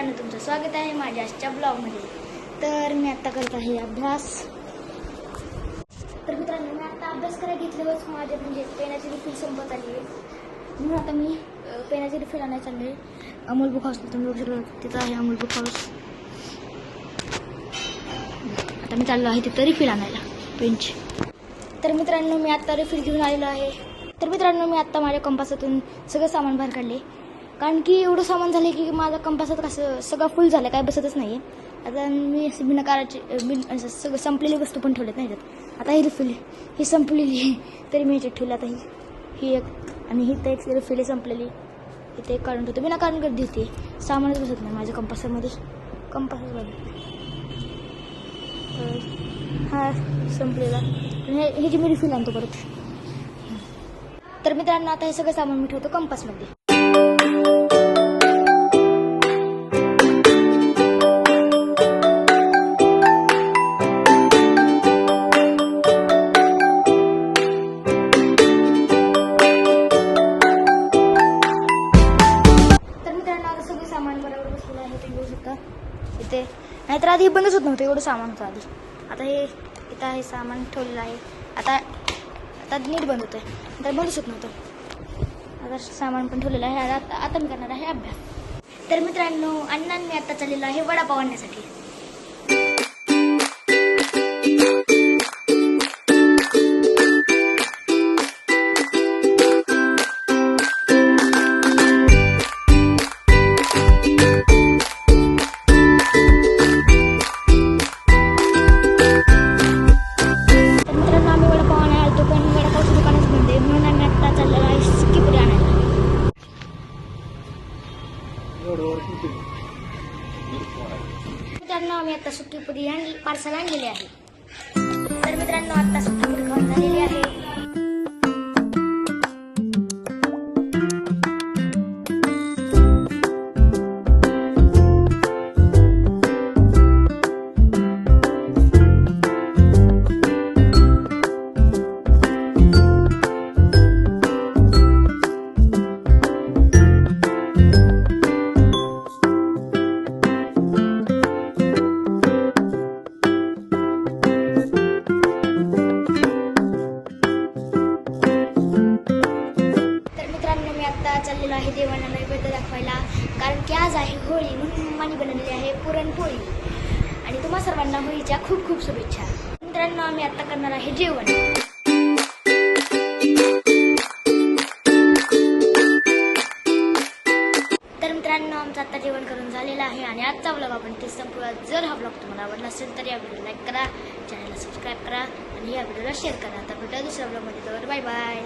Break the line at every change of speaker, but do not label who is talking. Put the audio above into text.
मित्रांनो, तुमचं स्वागत आहे माझ्या आजच्या ब्लॉगमध्ये. तर मी आत्ता करत आहे अभ्यास. तर मित्रांनो, मी आता अभ्यास करायला घेतल्यावरच माझे पेनाची रिफिल संपत आली आहे. म्हणून आता मी पेनाची रिफिल आणायला चालले आहे. अमोल बुक हाऊस तुम्ही बघू शकता, तिथं आहे अमोल बुक हाऊस. आता मी चाललो आहे तिथं रिफिल आणायला पेनची. तर मित्रांनो, मी आत्ता रिफिल घेऊन आलेलो आहे. तर मित्रांनो, मी आत्ता माझ्या कंपासातून सगळं सामान बाहेर काढले, कारण की एवढं सामान झालं की माझ्या कंपासात कसं सगळं फुल झालं, काय बसतच नाही आहे. आता मी असं बिनकाराची सगळं संपलेली वस्तू पण ठेवल्यात नाही त्यात. आता ही रिफिल ही संपलेली तरी मी ह्याच्यात ठेवली. आता ही एक आणि ही तर एक रिफिल संपलेली, इथे एक काढून ठेवतो. बिनाकारण गर्दी होते, सामानच बसत नाही माझ्या कंपासामध्ये. कंपासच बघा, हा संपलेला. ह्याची मी रिफिल आणतो परत. तर मित्रांनो, आता हे सगळं सामान मी ठेवतो कंपासमध्ये. सामान बरोबर बसलेलं आहे, तुम्ही बघू शकता इथे. नाहीतर आधी बंदच होत नव्हतं, एवढं सामान होतं आधी. आता हे इथं आहे सामान ठेवलेलं आहे. आता नीट बंद होतं, तर बंदच होत नव्हतं. आता सामान पण ठेवलेलं आहे. आता मी करणार आहे अभ्यास. तर मित्रांनो, अण्णा मी आता चाललेलो आहे वडापाव आणण्यासाठी. मित्रांनो, आम्ही आता सुट्टीपुरी पार्सल आणलेली आहे. तर मित्रांनो, आता सुट्टीपुरी खाऊन झालेली आहे. चाललेलो आहे देवांना नैवेद्य दाखवायला, कारण की आज आहे होळी. म्हणून मम्मानी बनवलेली आहे पुरणपोळी. आणि तुम्हा सर्वांना होळीच्या खूप खूप शुभेच्छा. मित्रांनो, आम्ही आता करणार आहे जेवण. तर मित्रांनो, आमचं आता जेवण करून झालेलं आहे आणि आजचा ब्लॉग आपण ते संपवूया. जर हा ब्लॉग तुम्हाला आवडला असेल तर या व्हिडिओ लाईक करा, चॅनलला सबस्क्राईब करा आणि या व्हिडिओला शेअर करा. आता भेटूया दुसऱ्या ब्लॉगमध्ये. तर बाय बाय.